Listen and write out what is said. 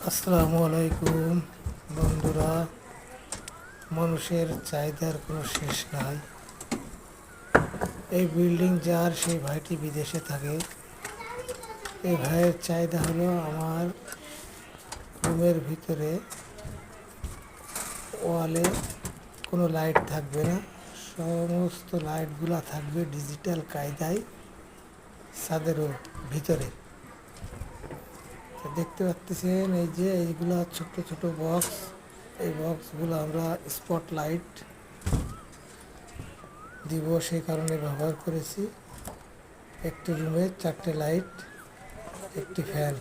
আসসালামু আলাইকুম বন্ধুরা। মানুষের চাহিদার কোনো শেষ নাই। এই বিল্ডিং যার সেই ভাইটি বিদেশে থাকে। এই ভাইয়ের চাহিদা হলো আমার রুমের ভিতরে ওয়ালে কোনো লাইট থাকবে না, সমস্ত লাইটগুলা থাকবে ডিজিটাল কায়দায় ছাদেরও ভিতরে। তো দেখতে পাচ্ছেন এই যে এইগুলা ছোট ছোট বক্স, এই বক্সগুলো আমরা স্পট লাইট দিব সেই কারণে ব্যবহার করেছি। একটি রুমে 4টে লাইট, একটি ফ্যান।